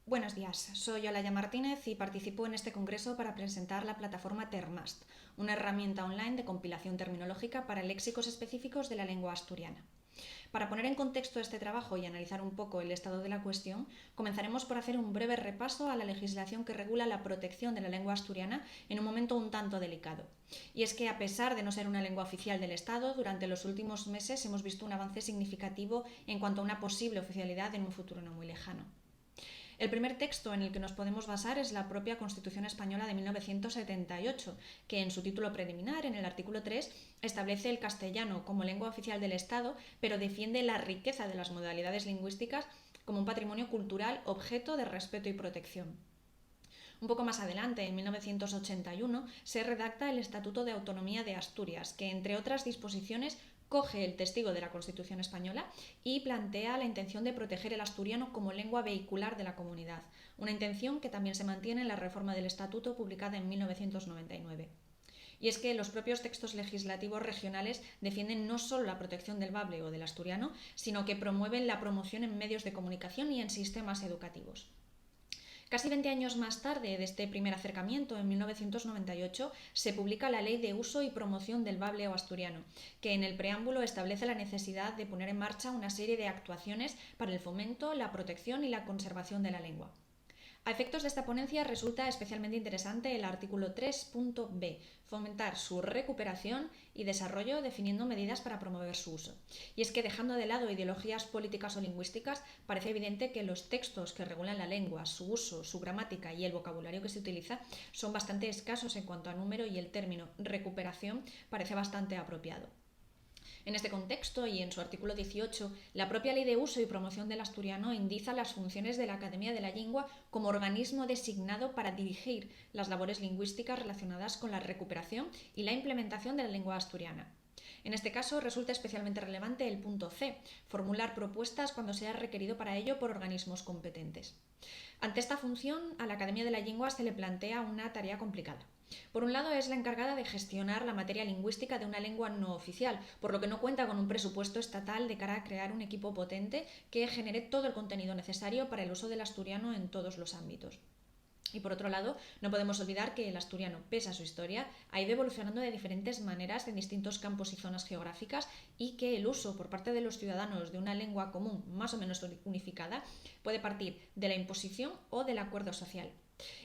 Buenos días, soy Olaya Martínez y participo en este congreso para presentar la plataforma Termast, una herramienta online de compilación terminológica para léxicos específicos de la lengua asturiana. Para poner en contexto este trabajo y analizar un poco el estado de la cuestión, comenzaremos por hacer un breve repaso a la legislación que regula la protección de la lengua asturiana en un momento un tanto delicado. Y es que, a pesar de no ser una lengua oficial del Estado, durante los últimos meses hemos visto un avance significativo en cuanto a una posible oficialidad en un futuro no muy lejano. El primer texto en el que nos podemos basar es la propia Constitución Española de 1978, que en su título preliminar, en el artículo 3, establece el castellano como lengua oficial del Estado, pero defiende la riqueza de las modalidades lingüísticas como un patrimonio cultural objeto de respeto y protección. Un poco más adelante, en 1981, se redacta el Estatuto de Autonomía de Asturias, que, entre otras disposiciones, coge el testigo de la Constitución española y plantea la intención de proteger el asturiano como lengua vehicular de la comunidad, una intención que también se mantiene en la reforma del Estatuto publicada en 1999. Y es que los propios textos legislativos regionales defienden no solo la protección del bable o del asturiano, sino que promueven la promoción en medios de comunicación y en sistemas educativos. Casi 20 años más tarde de este primer acercamiento, en 1998, se publica la Ley de Uso y Promoción del Bable o Asturiano, que en el preámbulo establece la necesidad de poner en marcha una serie de actuaciones para el fomento, la protección y la conservación de la lengua. A efectos de esta ponencia resulta especialmente interesante el artículo 3.b, fomentar su recuperación y desarrollo definiendo medidas para promover su uso. Y es que, dejando de lado ideologías políticas o lingüísticas, parece evidente que los textos que regulan la lengua, su uso, su gramática y el vocabulario que se utiliza son bastante escasos en cuanto a número, y el término recuperación parece bastante apropiado. En este contexto, y en su artículo 18, la propia Ley de Uso y Promoción del Asturiano indica las funciones de la Academia de la Lengua como organismo designado para dirigir las labores lingüísticas relacionadas con la recuperación y la implementación de la lengua asturiana. En este caso resulta especialmente relevante el punto C, formular propuestas cuando sea requerido para ello por organismos competentes. Ante esta función, a la Academia de la Lengua se le plantea una tarea complicada. Por un lado, es la encargada de gestionar la materia lingüística de una lengua no oficial, por lo que no cuenta con un presupuesto estatal de cara a crear un equipo potente que genere todo el contenido necesario para el uso del asturiano en todos los ámbitos. Y por otro lado, no podemos olvidar que el asturiano, pese a su historia, ha ido evolucionando de diferentes maneras en distintos campos y zonas geográficas, y que el uso por parte de los ciudadanos de una lengua común más o menos unificada puede partir de la imposición o del acuerdo social.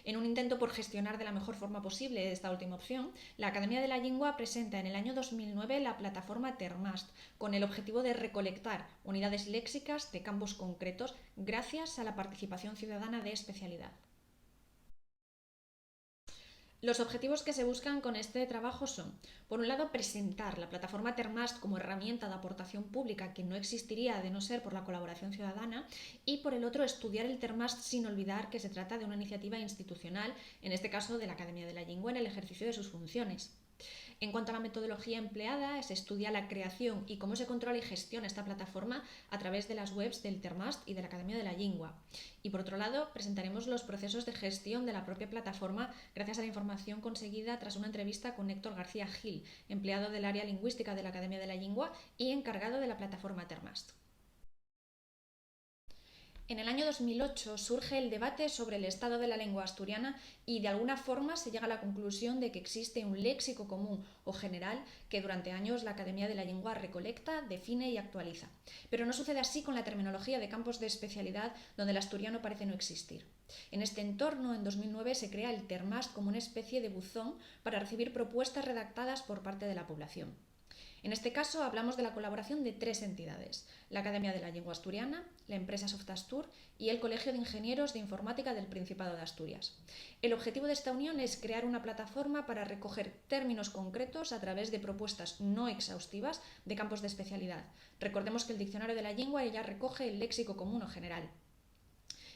En un intento por gestionar de la mejor forma posible esta última opción, la Academia de la Lengua presenta en el año 2009 la plataforma Termast, con el objetivo de recolectar unidades léxicas de campos concretos gracias a la participación ciudadana de especialidad. Los objetivos que se buscan con este trabajo son, por un lado, presentar la plataforma Termast como herramienta de aportación pública que no existiría de no ser por la colaboración ciudadana, y por el otro, estudiar el Termast sin olvidar que se trata de una iniciativa institucional, en este caso de la Academia de la Lengua, en el ejercicio de sus funciones. En cuanto a la metodología empleada, se estudia la creación y cómo se controla y gestiona esta plataforma a través de las webs del Termast y de la Academia de la Lengua. Y por otro lado, presentaremos los procesos de gestión de la propia plataforma gracias a la información conseguida tras una entrevista con Héctor García Gil, empleado del área lingüística de la Academia de la Lengua y encargado de la plataforma Termast. En el año 2008 surge el debate sobre el estado de la lengua asturiana, y de alguna forma se llega a la conclusión de que existe un léxico común o general que durante años la Academia de la Lengua recolecta, define y actualiza. Pero no sucede así con la terminología de campos de especialidad, donde el asturiano parece no existir. En este entorno, en 2009, se crea el Termast como una especie de buzón para recibir propuestas redactadas por parte de la población. En este caso hablamos de la colaboración de tres entidades: la Academia de la Lengua Asturiana, la empresa Softastur y el Colegio de Ingenieros de Informática del Principado de Asturias. El objetivo de esta unión es crear una plataforma para recoger términos concretos a través de propuestas no exhaustivas de campos de especialidad. Recordemos que el Diccionario de la Lengua ya recoge el léxico común o general.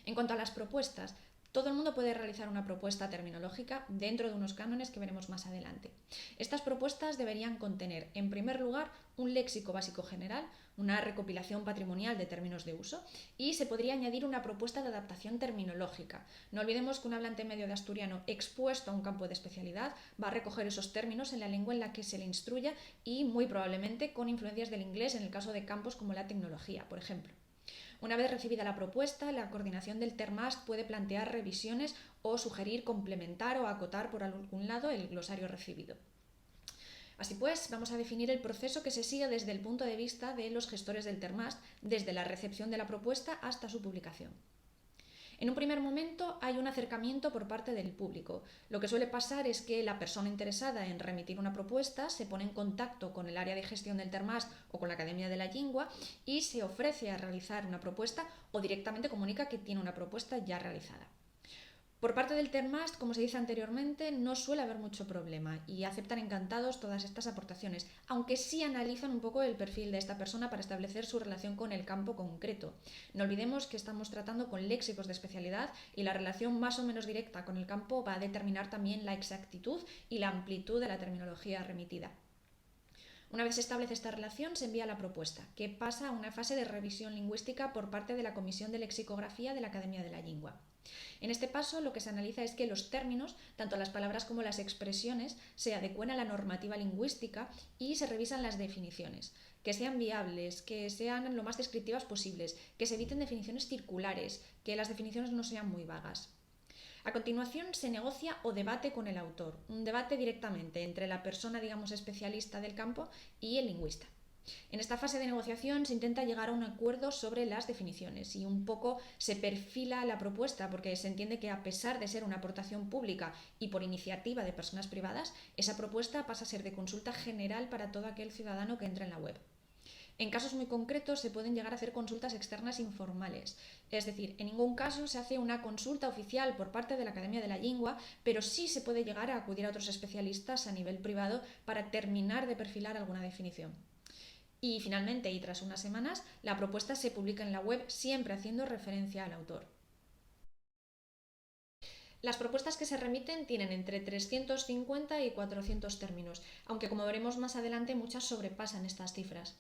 En cuanto a las propuestas, todo el mundo puede realizar una propuesta terminológica dentro de unos cánones que veremos más adelante. Estas propuestas deberían contener, en primer lugar, un léxico básico general, una recopilación patrimonial de términos de uso, y se podría añadir una propuesta de adaptación terminológica. No olvidemos que un hablante medio de asturiano expuesto a un campo de especialidad va a recoger esos términos en la lengua en la que se le instruya, y muy probablemente con influencias del inglés en el caso de campos como la tecnología, por ejemplo. Una vez recibida la propuesta, la coordinación del Termast puede plantear revisiones o sugerir complementar o acotar por algún lado el glosario recibido. Así pues, vamos a definir el proceso que se sigue desde el punto de vista de los gestores del Termast, desde la recepción de la propuesta hasta su publicación. En un primer momento hay un acercamiento por parte del público. Lo que suele pasar es que la persona interesada en remitir una propuesta se pone en contacto con el área de gestión del Termast o con la Academia de la Lengua y se ofrece a realizar una propuesta o directamente comunica que tiene una propuesta ya realizada. Por parte del Termast, como se dice anteriormente, no suele haber mucho problema y aceptan encantados todas estas aportaciones, aunque sí analizan un poco el perfil de esta persona para establecer su relación con el campo concreto. No olvidemos que estamos tratando con léxicos de especialidad y la relación más o menos directa con el campo va a determinar también la exactitud y la amplitud de la terminología remitida. Una vez se establece esta relación, se envía la propuesta, que pasa a una fase de revisión lingüística por parte de la Comisión de Lexicografía de la Academia de la Lengua. En este paso, lo que se analiza es que los términos, tanto las palabras como las expresiones, se adecúen a la normativa lingüística y se revisan las definiciones, que sean viables, que sean lo más descriptivas posibles, que se eviten definiciones circulares, que las definiciones no sean muy vagas. A continuación se negocia o debate con el autor, un debate directamente entre la persona, digamos, especialista del campo y el lingüista. En esta fase de negociación se intenta llegar a un acuerdo sobre las definiciones y un poco se perfila la propuesta porque se entiende que a pesar de ser una aportación pública y por iniciativa de personas privadas, esa propuesta pasa a ser de consulta general para todo aquel ciudadano que entre en la web. En casos muy concretos se pueden llegar a hacer consultas externas informales, es decir, en ningún caso se hace una consulta oficial por parte de la Academia de la Lengua, pero sí se puede llegar a acudir a otros especialistas a nivel privado para terminar de perfilar alguna definición. Y finalmente, y tras unas semanas, la propuesta se publica en la web siempre haciendo referencia al autor. Las propuestas que se remiten tienen entre 350 y 400 términos, aunque como veremos más adelante muchas sobrepasan estas cifras.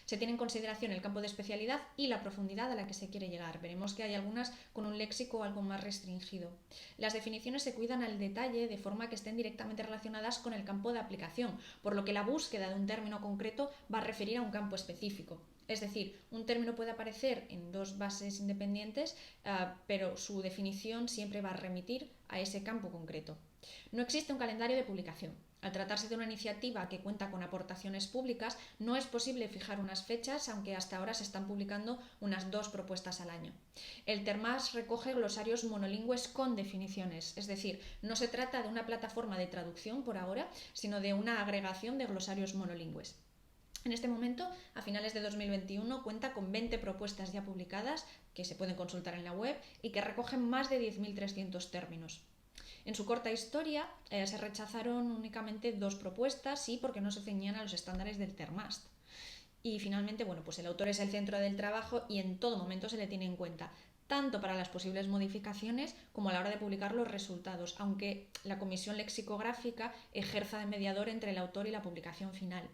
Se tiene en consideración el campo de especialidad y la profundidad a la que se quiere llegar. Veremos que hay algunas con un léxico algo más restringido. Las definiciones se cuidan al detalle de forma que estén directamente relacionadas con el campo de aplicación, por lo que la búsqueda de un término concreto va a referir a un campo específico. Es decir, un término puede aparecer en dos bases independientes, pero su definición siempre va a remitir a ese campo concreto. No existe un calendario de publicación. Al tratarse de una iniciativa que cuenta con aportaciones públicas, no es posible fijar unas fechas, aunque hasta ahora se están publicando unas 2 propuestas al año. El Termast recoge glosarios monolingües con definiciones, es decir, no se trata de una plataforma de traducción por ahora, sino de una agregación de glosarios monolingües. En este momento, a finales de 2021, cuenta con 20 propuestas ya publicadas que se pueden consultar en la web y que recogen más de 10.300 términos. En su corta historia se rechazaron únicamente 2 propuestas y porque no se ceñían a los estándares del Termast. Y finalmente, bueno, pues el autor es el centro del trabajo y en todo momento se le tiene en cuenta, tanto para las posibles modificaciones como a la hora de publicar los resultados, aunque la comisión lexicográfica ejerza de mediador entre el autor y la publicación final.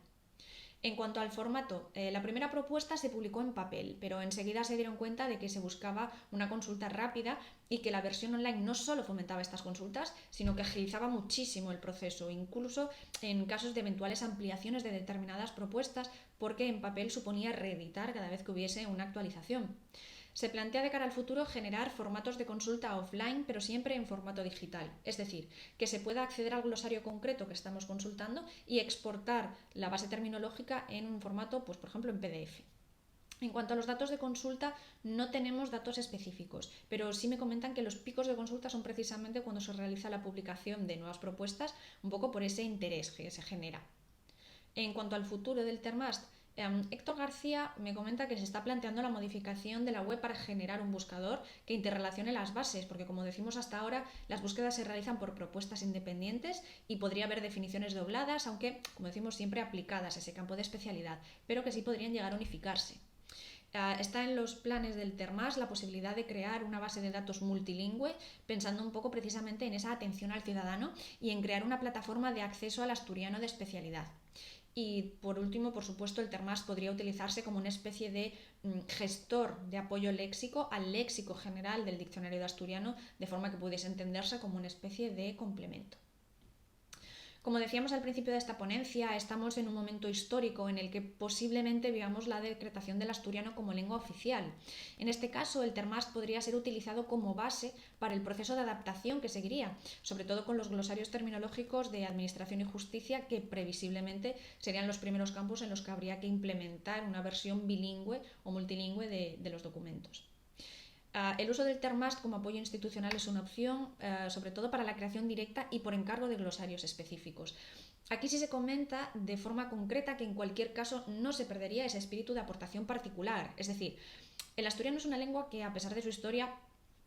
En cuanto al formato, la primera propuesta se publicó en papel, pero enseguida se dieron cuenta de que se buscaba una consulta rápida y que la versión online no solo fomentaba estas consultas, sino que agilizaba muchísimo el proceso, incluso en casos de eventuales ampliaciones de determinadas propuestas, porque en papel suponía reeditar cada vez que hubiese una actualización. Se plantea de cara al futuro generar formatos de consulta offline, pero siempre en formato digital, es decir, que se pueda acceder al glosario concreto que estamos consultando y exportar la base terminológica en un formato, pues por ejemplo en PDF. En cuanto a los datos de consulta, no tenemos datos específicos, pero sí me comentan que los picos de consulta son precisamente cuando se realiza la publicación de nuevas propuestas, un poco por ese interés que se genera. En cuanto al futuro del Termast, Héctor García me comenta que se está planteando la modificación de la web para generar un buscador que interrelacione las bases, porque como decimos hasta ahora, las búsquedas se realizan por propuestas independientes y podría haber definiciones dobladas, aunque, como decimos, siempre aplicadas a ese campo de especialidad, pero que sí podrían llegar a unificarse. Está en los planes del Termast la posibilidad de crear una base de datos multilingüe, pensando un poco precisamente en esa atención al ciudadano y en crear una plataforma de acceso al asturiano de especialidad. Y por último, por supuesto, el Termast podría utilizarse como una especie de gestor de apoyo léxico al léxico general del diccionario de asturiano, de forma que pudiese entenderse como una especie de complemento. Como decíamos al principio de esta ponencia, estamos en un momento histórico en el que posiblemente veamos la decretación del asturiano como lengua oficial. En este caso, el Termast podría ser utilizado como base para el proceso de adaptación que seguiría, sobre todo con los glosarios terminológicos de Administración y Justicia, que previsiblemente serían los primeros campos en los que habría que implementar una versión bilingüe o multilingüe de los documentos. El uso del Termast como apoyo institucional es una opción, sobre todo para la creación directa y por encargo de glosarios específicos. Aquí sí se comenta de forma concreta que en cualquier caso no se perdería ese espíritu de aportación particular. Es decir, el asturiano es una lengua que, a pesar de su historia,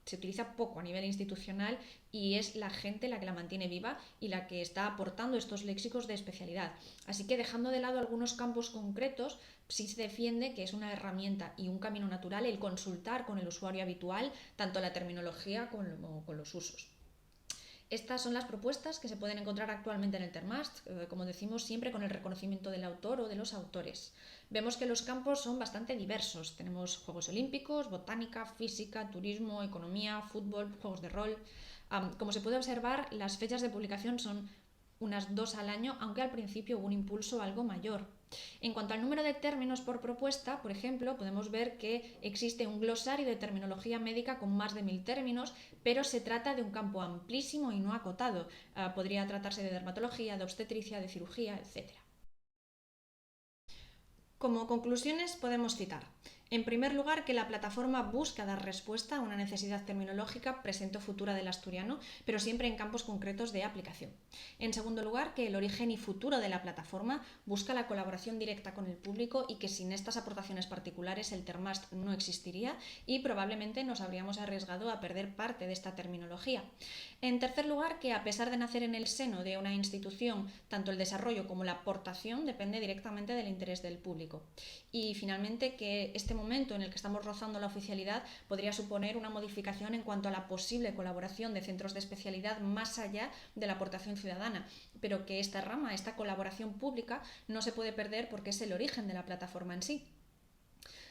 se utiliza poco a nivel institucional y es la gente la que la mantiene viva y la que está aportando estos léxicos de especialidad. Así que, dejando de lado algunos campos concretos, sí se defiende que es una herramienta y un camino natural el consultar con el usuario habitual tanto la terminología como con los usos. Estas son las propuestas que se pueden encontrar actualmente en el Termast, como decimos siempre con el reconocimiento del autor o de los autores. Vemos que los campos son bastante diversos. Tenemos Juegos Olímpicos, botánica, física, turismo, economía, fútbol, juegos de rol. Como se puede observar, las fechas de publicación son unas 2 al año, aunque al principio hubo un impulso algo mayor. En cuanto al número de términos por propuesta, por ejemplo, podemos ver que existe un glosario de terminología médica con más de 1000 términos, pero se trata de un campo amplísimo y no acotado. Podría tratarse de dermatología, de obstetricia, de cirugía, etc. Como conclusiones podemos citar: en primer lugar, que la plataforma busca dar respuesta a una necesidad terminológica presente o futura del asturiano, pero siempre en campos concretos de aplicación. En segundo lugar, que el origen y futuro de la plataforma busca la colaboración directa con el público y que sin estas aportaciones particulares el Termast no existiría y probablemente nos habríamos arriesgado a perder parte de esta terminología. En tercer lugar, que a pesar de nacer en el seno de una institución, tanto el desarrollo como la aportación depende directamente del interés del público. Y finalmente, que este momento en el que estamos rozando la oficialidad podría suponer una modificación en cuanto a la posible colaboración de centros de especialidad más allá de la aportación ciudadana, pero que esta rama, esta colaboración pública, no se puede perder porque es el origen de la plataforma en sí.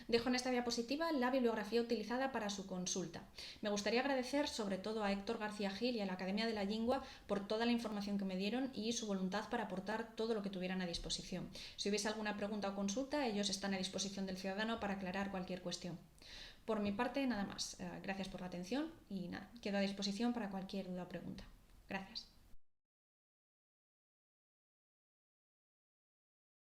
Dejo en esta diapositiva la bibliografía utilizada para su consulta. Me gustaría agradecer sobre todo a Héctor García Gil y a la Academia de la Lingua por toda la información que me dieron y su voluntad para aportar todo lo que tuvieran a disposición. Si hubiese alguna pregunta o consulta, ellos están a disposición del ciudadano para aclarar cualquier cuestión. Por mi parte, nada más. Gracias por la atención y nada, quedo a disposición para cualquier duda o pregunta. Gracias.